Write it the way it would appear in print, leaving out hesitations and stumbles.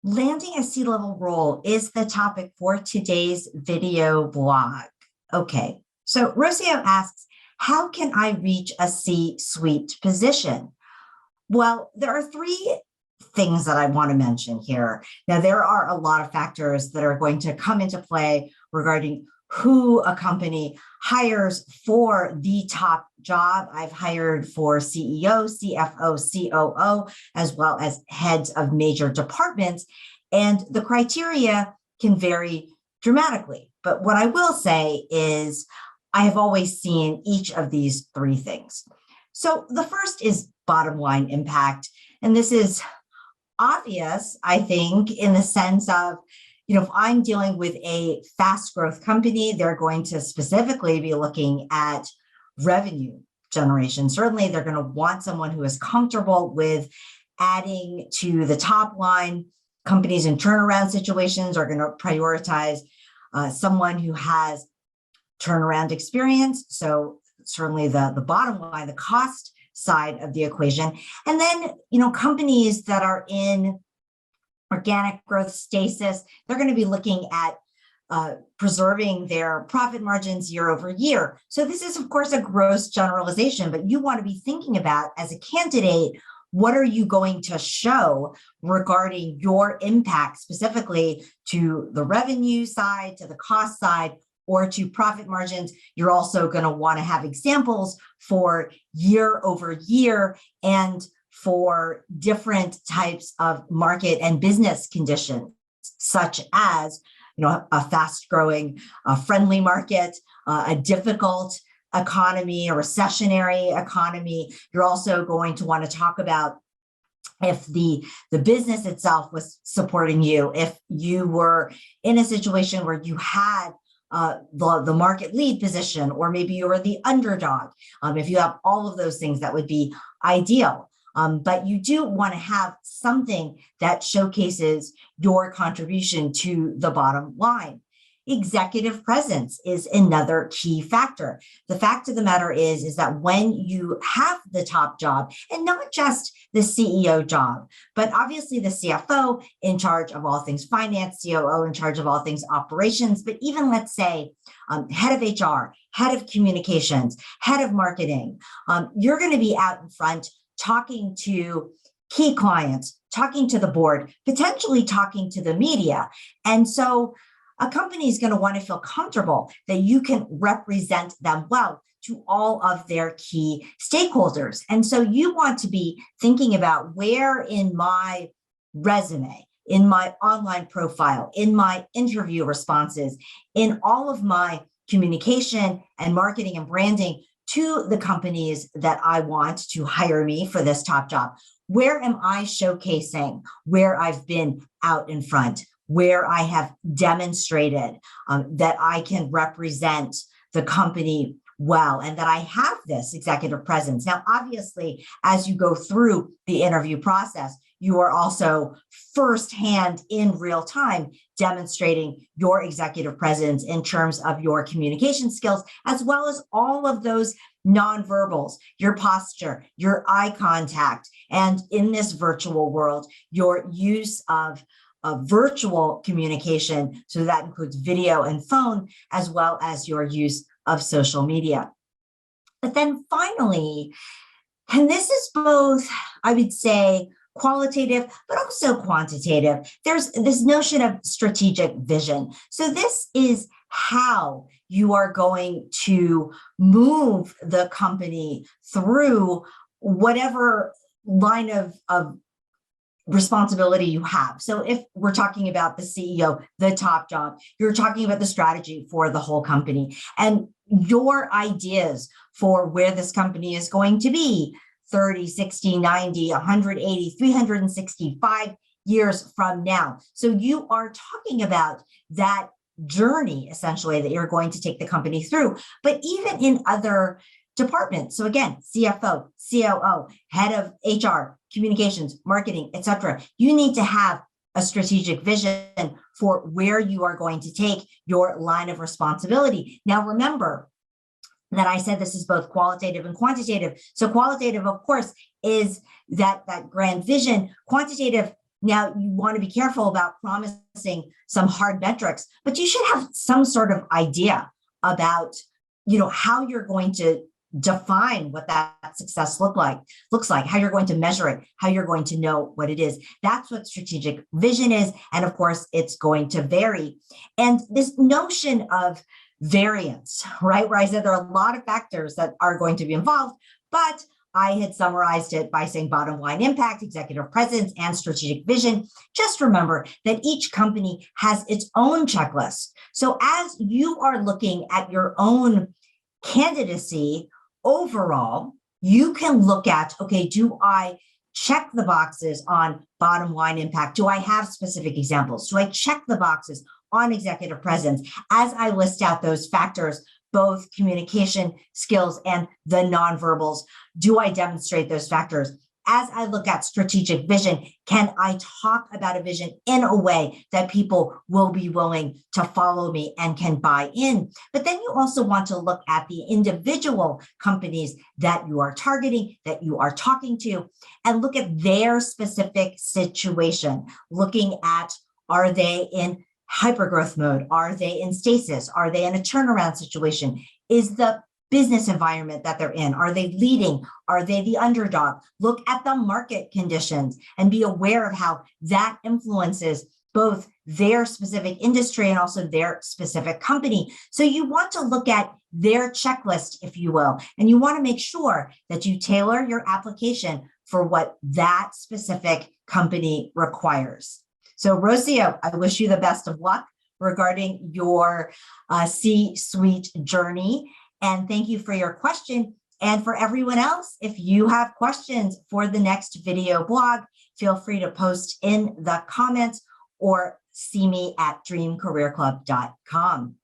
Landing a C-level role is the topic for today's video blog. Okay, so Roccio asks, how can I reach a C-suite position? Well, there are three things that I want to mention here. Now, there are a lot of factors that are going to come into play regarding who a company hires for the top job. I've hired for CEO, CFO, COO, as well as heads of major departments, and the criteria can vary dramatically. But what I will say is I have always seen each of these three things. So the first is bottom line impact. And this is obvious, I think, in the sense of, if I'm dealing with a fast growth company, they're going to specifically be looking at revenue generation. Certainly, they're going to want someone who is comfortable with adding to the top line. Companies in turnaround situations are going to prioritize someone who has turnaround experience. So certainly the bottom line, the cost side of the equation. And then, companies that are in organic growth stasis, they're going to be looking at preserving their profit margins year over year. So this is, of course, a gross generalization, but you want to be thinking about, as a candidate, what are you going to show regarding your impact specifically to the revenue side, to the cost side, or to profit margins. You're also going to want to have examples for year over year and for different types of market and business conditions, such as, a fast-growing, friendly market, a difficult economy, a recessionary economy. You're also going to want to talk about if the business itself was supporting you, if you were in a situation where you had the market lead position, or maybe you were the underdog. If you have all of those things, that would be ideal. But you do want to have something that showcases your contribution to the bottom line. Executive presence is another key factor. The fact of the matter is that when you have the top job, and not just the CEO job, but obviously the CFO in charge of all things finance, COO in charge of all things operations, but even, let's say, head of HR, head of communications, head of marketing, you're going to be out in front talking to key clients, talking to the board, potentially talking to the media. And so a company is going to want to feel comfortable that you can represent them well to all of their key stakeholders. And so you want to be thinking about where in my resume, in my online profile, in my interview responses, in all of my communication and marketing and branding to the companies that I want to hire me for this top job, where am I showcasing where I've been out in front, where I have demonstrated that I can represent the company well, and that I have this executive presence. Now, obviously, as you go through the interview process, you are also firsthand in real time demonstrating your executive presence in terms of your communication skills, as well as all of those nonverbals, your posture, your eye contact, and in this virtual world, your use of virtual communication. So that includes video and phone, as well as your use of social media. But then finally, and this is both, I would say, qualitative, but also quantitative, there's this notion of strategic vision. So this is how you are going to move the company through whatever line of responsibility you have. So if we're talking about the CEO, the top job, you're talking about the strategy for the whole company and your ideas for where this company is going to be 30, 60, 90, 180, 365 years from now. So you are talking about that journey, essentially, that you're going to take the company through, but even in other departments. So again, CFO, COO, head of HR, communications, marketing, etc. You need to have a strategic vision for where you are going to take your line of responsibility. Now, remember that I said this is both qualitative and quantitative. So qualitative, of course, is that grand vision. Quantitative Now, you want to be careful about promising some hard metrics, but you should have some sort of idea about, how you're going to define what that success looks like, how you're going to measure it, how you're going to know what it is. That's what strategic vision is. And of course, it's going to vary. And this notion of variance, right, where I said there are a lot of factors that are going to be involved, but I had summarized it by saying bottom line impact, executive presence, and strategic vision. Just remember that each company has its own checklist. So as you are looking at your own candidacy overall, you can look at, okay, do I check the boxes on bottom line impact? Do I have specific examples? Do I check the boxes on executive presence as I list out those factors, both communication skills and the nonverbals? Do I demonstrate those factors? As I look at strategic vision, can I talk about a vision in a way that people will be willing to follow me and can buy in? But then you also want to look at the individual companies that you are targeting, that you are talking to, and look at their specific situation, looking at, are they in hypergrowth mode? Are they in stasis? Are they in a turnaround situation? Is the business environment that they're in, are they leading? Are they the underdog? Look at the market conditions and be aware of how that influences both their specific industry and also their specific company. So you want to look at their checklist, if you will, and you want to make sure that you tailor your application for what that specific company requires. So Roccio, I wish you the best of luck regarding your C-suite journey. And thank you for your question. And for everyone else, if you have questions for the next video blog, feel free to post in the comments or see me at dreamcareerclub.com.